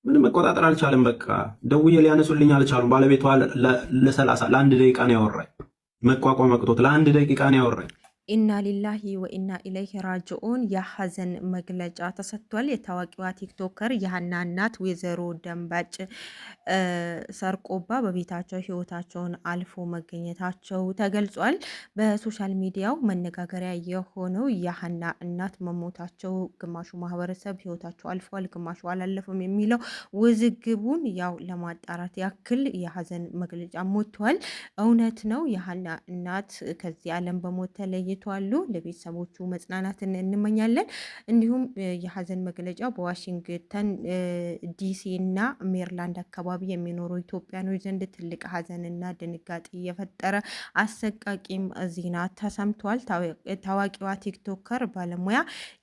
ምንም መቆጣጠር አልቻለም። በቃ ደውዬ ሊያነሱልኝ አልቻሉም። ባለቤቷ ለአንድ ደቂቃ ነው ያወራኝ። መቋቋም አቅቶት ለአንድ ደቂቃ ነው ያወራኝ። ኢና ሊላሂ ወኢና ኢለይሂ ራጅኡን የሀዘን መግለጫ ተሰጥቷል። የታዋቂዋ ቲክቶከር የሀና እናት ወይዘሮ ደንባጭ ሰርቆባ በቤታቸው ህይወታቸውን አልፎ መገኘታቸው ተገልጿል። በሶሻል ሚዲያው መነጋገሪያ የሆነው የሀና እናት መሞታቸው ግማሹ ማህበረሰብ ህይወታቸው አልፏል፣ ግማሹ አላለፈም የሚለው ውዝግቡን ያው ለማጣራት ያክል የሀዘን መግለጫ ሞቷል። እውነት ነው የሀና እናት ከዚህ ዓለም በሞት ተለይተዋል። ለቤተሰቦቹ መጽናናትን እንመኛለን። እንዲሁም የሀዘን መግለጫው በዋሽንግተን ዲሲ እና ሜሪላንድ አካባቢ የሚኖሩ ኢትዮጵያኖች ዘንድ ትልቅ ሀዘንና ድንጋጤ የፈጠረ አሰቃቂም ዜና ተሰምቷል። ታዋቂዋ ቲክቶከር ባለሙያ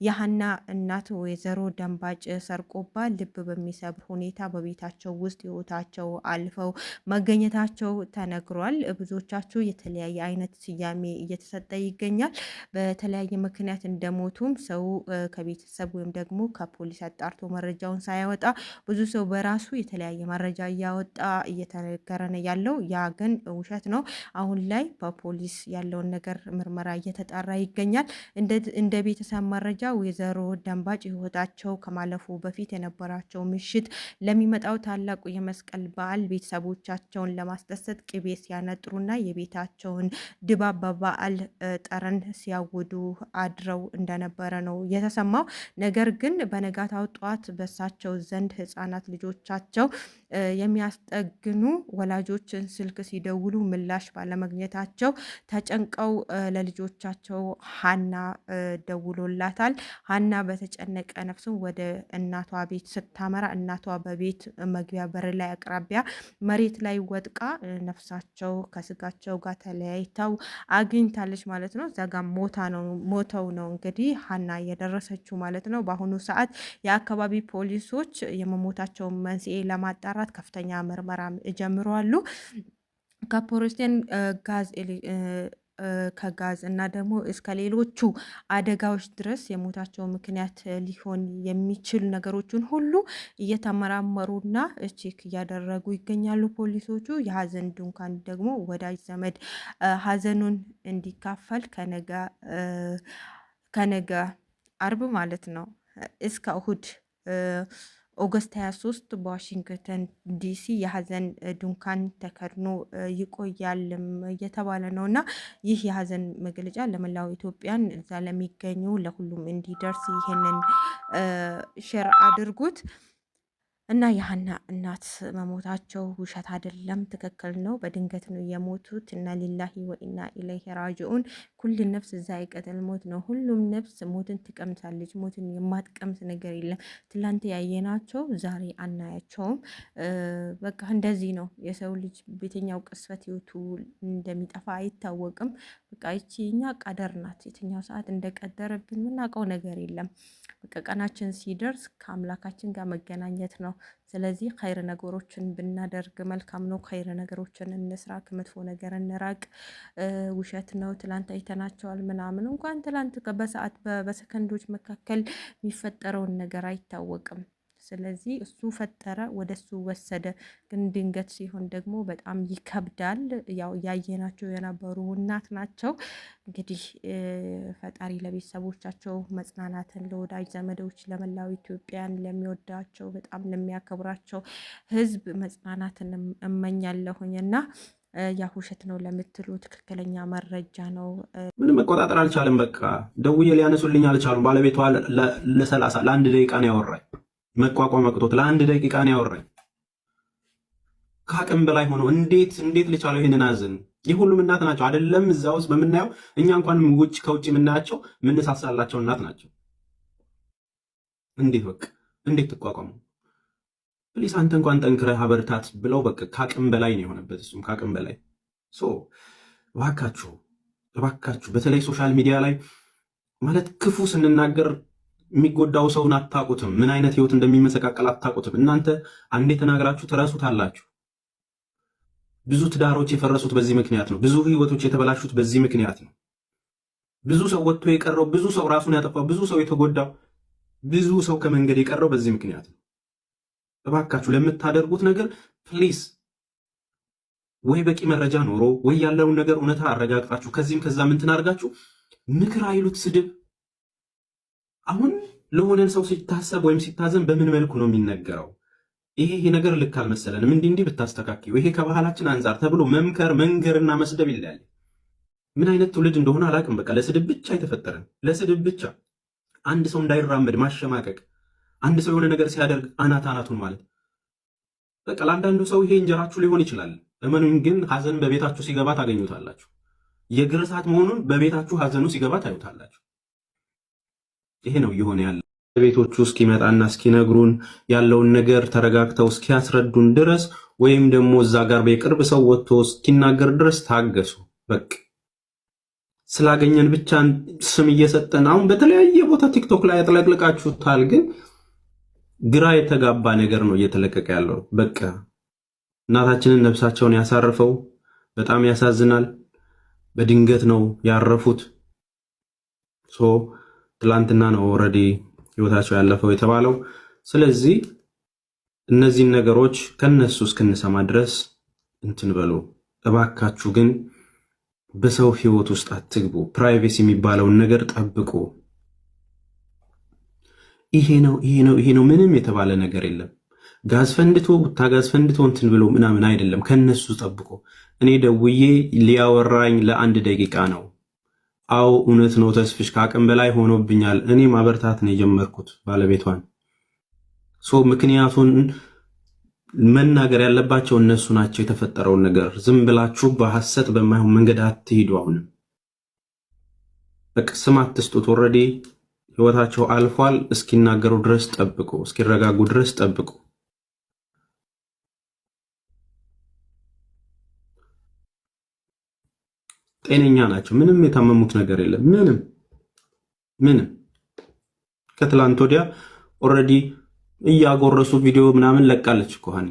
የሀና እናት ወይዘሮ ደንባጭ ሰርቆባ ልብ በሚሰብር ሁኔታ በቤታቸው ውስጥ ህይወታቸው አልፈው መገኘታቸው ተነግሯል። ብዙዎቻችሁ የተለያየ አይነት ስያሜ እየተሰጠ ይገኛል። በተለያየ ምክንያት እንደሞቱም ሰው ከቤተሰብ ወይም ደግሞ ከፖሊስ አጣርቶ መረጃውን ሳያወጣ ብዙ ሰው በራሱ የተለያየ መረጃ እያወጣ እየተነገረ ነው ያለው። ያ ግን ውሸት ነው። አሁን ላይ በፖሊስ ያለውን ነገር ምርመራ እየተጣራ ይገኛል። እንደ ቤተሰብ መረጃ ወይዘሮ ደንባጭ ህይወታቸው ከማለፉ በፊት የነበራቸው ምሽት ለሚመጣው ታላቁ የመስቀል በዓል ቤተሰቦቻቸውን ለማስደሰት ቅቤ ሲያነጥሩና የቤታቸውን ድባብ በበዓል ጠረን ሲያውዱ አድረው እንደነበረ ነው የተሰማው። ነገር ግን በነጋታው ጠዋት በሳቸው ዘንድ ህፃናት ልጆቻቸው የሚያስጠግኑ ወላጆችን ስልክ ሲደውሉ ምላሽ ባለመግኘታቸው ተጨንቀው ለልጆቻቸው ሀና ደውሎላታል። ሀና በተጨነቀ ነፍስም ወደ እናቷ ቤት ስታመራ እናቷ በቤት መግቢያ በር ላይ አቅራቢያ መሬት ላይ ወድቃ ነፍሳቸው ከስጋቸው ጋር ተለያይተው አግኝታለች ማለት ነው። እዛ ጋር ሞተው ነው እንግዲህ ሀና እየደረሰችው ማለት ነው። በአሁኑ ሰዓት የአካባቢ ፖሊሶች የመሞታቸውን መንስኤ ለማጣራት ከፍተኛ ምርመራ ጀምረዋል። ከፖሊስን ከጋዝ እና ደግሞ እስከ ሌሎቹ አደጋዎች ድረስ የሞታቸው ምክንያት ሊሆን የሚችሉ ነገሮችን ሁሉ እየተመራመሩና ቼክ እያደረጉ ይገኛሉ ፖሊሶቹ። የሀዘን ድንኳን ደግሞ ወዳጅ ዘመድ ሀዘኑን እንዲካፈል ከነገ አርብ ማለት ነው እስከ እሁድ ኦገስት 23 በዋሽንግተን ዲሲ የሀዘን ድንኳን ተከድኖ ይቆያልም እየተባለ ነው። እና ይህ የሀዘን መግለጫ ለመላው ኢትዮጵያን እዛ ለሚገኙ ለሁሉም እንዲደርስ ይህንን ሼር አድርጉት። እና የሀና እናት መሞታቸው ውሸት አይደለም፣ ትክክል ነው። በድንገት ነው የሞቱት። እና ሊላሂ ወኢና ኢለይሂ ራጅኡን። ኩል ነፍስ ዛኢቀቱል ሞት ነው። ሁሉም ነፍስ ሞትን ትቀምሳለች። ሞትን የማትቀምስ ነገር የለም። ትላንት ያየናቸው ዛሬ አናያቸውም። በቃ እንደዚህ ነው የሰው ልጅ። ቤተኛው ቅስፈት ህይወቱ እንደሚጠፋ አይታወቅም። በቃ ይቺ እኛ ቀደር ናት። የትኛው ሰዓት እንደቀደረብን የምናውቀው ነገር የለም። በቃ ቀናችን ሲደርስ ከአምላካችን ጋር መገናኘት ነው። ስለዚህ ኸይር ነገሮችን ብናደርግ መልካም ነው። ኸይር ነገሮችን እንስራ፣ ከመጥፎ ነገር እንራቅ። ውሸት ነው ትላንት አይተናቸዋል ምናምን። እንኳን ትላንት በሰዓት በሰከንዶች መካከል የሚፈጠረውን ነገር አይታወቅም። ስለዚህ እሱ ፈጠረ፣ ወደ እሱ ወሰደ። ግን ድንገት ሲሆን ደግሞ በጣም ይከብዳል። ያው ያየናቸው የነበሩ እናት ናቸው። እንግዲህ ፈጣሪ ለቤተሰቦቻቸው መጽናናትን፣ ለወዳጅ ዘመዶች፣ ለመላው ኢትዮጵያን ለሚወዳቸው በጣም ለሚያከብራቸው ሕዝብ መጽናናትን እመኛለሁኝ እና ያ ውሸት ነው ለምትሉ ትክክለኛ መረጃ ነው። ምንም መቆጣጠር አልቻለም። በቃ ደውዬ ሊያነሱልኝ አልቻሉም። ባለቤቷ ለአንድ ደቂቃ ነው ያወራኝ። መቋቋም አቅቶት ለአንድ ደቂቃ ነው ያወራኝ። ከአቅም በላይ ሆኖ እንዴት ልቻለው ይሄንን ሀዘን? የሁሉም እናት ናቸው አይደለም? እዛ ውስጥ በምናየው እኛ እንኳን ከውጭ የምናያቸው ምንሳሳላቸው እናት ናቸው። እንዴት ትቋቋሙ? ፕሊስ አንተ እንኳን ጠንክረህ አበርታት ብለው በቃ ከአቅም በላይ ነው የሆነበት። እሱም ከአቅም በላይ እባካችሁ በተለይ ሶሻል ሚዲያ ላይ ማለት ክፉ ስንናገር የሚጎዳው ሰውን አታውቁትም። ምን አይነት ህይወት እንደሚመሰቃቀል አታውቁትም። እናንተ አንዴ ተናግራችሁ ትረሱታላችሁ። ብዙ ትዳሮች የፈረሱት በዚህ ምክንያት ነው። ብዙ ህይወቶች የተበላሹት በዚህ ምክንያት ነው። ብዙ ሰው ወጥቶ የቀረው፣ ብዙ ሰው ራሱን ያጠፋው፣ ብዙ ሰው የተጎዳው፣ ብዙ ሰው ከመንገድ የቀረው በዚህ ምክንያት ነው። እባካችሁ ለምታደርጉት ነገር ፕሊስ ወይ በቂ መረጃ ኖሮ ወይ ያለውን ነገር እውነታ አረጋግጣችሁ ከዚህም ከዛ ምን ትናርጋችሁ ምክር አይሉት ስድብ። አሁን ለሆነን ሰው ሲታሰብ ወይም ሲታዘን በምን መልኩ ነው የሚነገረው? ይሄ ነገር ልክ አልመሰለንም፣ እንዲህ ብታስተካክዩ፣ ይሄ ከባህላችን አንጻር ተብሎ መምከር መንገርና መስደብ ይለያል። ምን አይነት ትውልድ እንደሆነ አላቅም። በቃ ለስድብ ብቻ የተፈጠረን፣ ለስድብ ብቻ አንድ ሰው እንዳይራመድ ማሸማቀቅ፣ አንድ ሰው የሆነ ነገር ሲያደርግ አናቱን ማለት። በቃ ለአንዳንዱ ሰው ይሄ እንጀራችሁ ሊሆን ይችላል። እመኑኝ ግን ሀዘን በቤታችሁ ሲገባ ታገኙታላችሁ። የግርሳት መሆኑን በቤታችሁ ሀዘኑ ሲገባ ታዩታላችሁ። ይሄ ነው እየሆነ ያለ። ቤቶቹ እስኪመጣና እስኪነግሩን ያለውን ነገር ተረጋግተው እስኪያስረዱን ድረስ ወይም ደግሞ እዛ ጋር በቅርብ ሰው ወጥቶ እስኪናገር ድረስ ታገሱ። በቃ ስላገኘን ብቻ ስም እየሰጠን አሁን በተለያየ ቦታ ቲክቶክ ላይ ያጥለቅልቃችሁታል። ግን ግራ የተጋባ ነገር ነው እየተለቀቀ ያለው። በቃ እናታችንን ነፍሳቸውን ያሳርፈው። በጣም ያሳዝናል። በድንገት ነው ያረፉት። ትላንትና ነው ኦልሬዲ ህይወታቸው ያለፈው የተባለው። ስለዚህ እነዚህን ነገሮች ከነሱ እስክንሰማ ድረስ እንትን በሉ እባካችሁ። ግን በሰው ህይወት ውስጥ አትግቡ። ፕራይቬሲ የሚባለውን ነገር ጠብቁ። ይሄ ነው ምንም የተባለ ነገር የለም። ጋዝ ፈንድቶ ቡታጋዝ ፈንድቶ እንትን ብሎ ምናምን አይደለም። ከነሱ ጠብቁ። እኔ ደውዬ ሊያወራኝ ለ1 ደቂቃ ነው። አው እውነት ነው ተስፍሽ ከአቅም በላይ ሆኖብኛል። እኔ ማበርታት ነው የጀመርኩት ባለቤቷን። ምክንያቱን መናገር ያለባቸው እነሱ ናቸው። የተፈጠረውን ነገር ዝም ብላችሁ በሐሰት በማይሆን መንገድ አትሂዱ። አሁንም በቃ ስም አትስጡት። ኦልሬዲ ህይወታቸው አልፏል። እስኪናገሩ ድረስ ጠብቁ። እስኪረጋጉ ድረስ ጠብቁ። ጤነኛ ናቸው። ምንም የታመሙት ነገር የለም። ምንም ከትላንት ወዲያ ኦልሬዲ እያጎረሱ ቪዲዮ ምናምን ለቃለች እኮ ሀኒ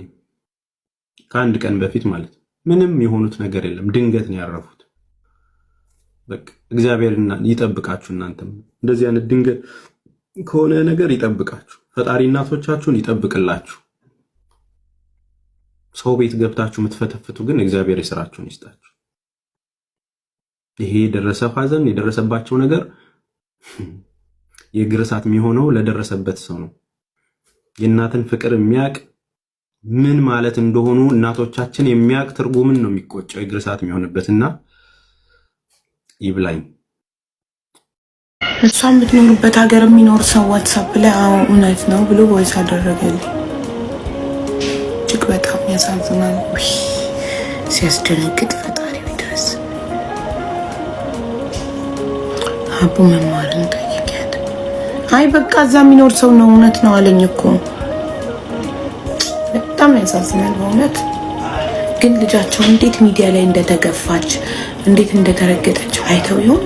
ከአንድ ቀን በፊት ማለት። ምንም የሆኑት ነገር የለም። ድንገት ነው ያረፉት። በቃ እግዚአብሔር ይጠብቃችሁ። እናንተም እንደዚህ አይነት ድንገት ከሆነ ነገር ይጠብቃችሁ። ፈጣሪ እናቶቻችሁን ይጠብቅላችሁ። ሰው ቤት ገብታችሁ የምትፈተፍቱ ግን እግዚአብሔር የሥራችሁን ይስጣችሁ። ይሄ የደረሰ ሐዘን የደረሰባቸው ነገር የግርሳት የሚሆነው ለደረሰበት ሰው ነው። የእናትን ፍቅር የሚያቅ ምን ማለት እንደሆኑ እናቶቻችን የሚያቅ ትርጉምን ነው የሚቆጨው የግርሳት የሚሆንበትና ይብላኝ። እሷ የምትኖርበት ሀገር የሚኖር ሰው ዋትሳፕ ላይ እውነት ነው ብሎ ቮይስ አደረገልኝ። እጅግ በጣም ያሳዝናል። ሲያስደነግጥ ፈጣሪው ድረስ አቡ መማርን ጠይቂያት። አይ በቃ እዛ የሚኖር ሰው ነው እውነት ነው አለኝ እኮ። በጣም ያሳዝናል በእውነት። ግን ልጃቸው እንዴት ሚዲያ ላይ እንደተገፋች እንዴት እንደተረገጠች አይተው ይሆን?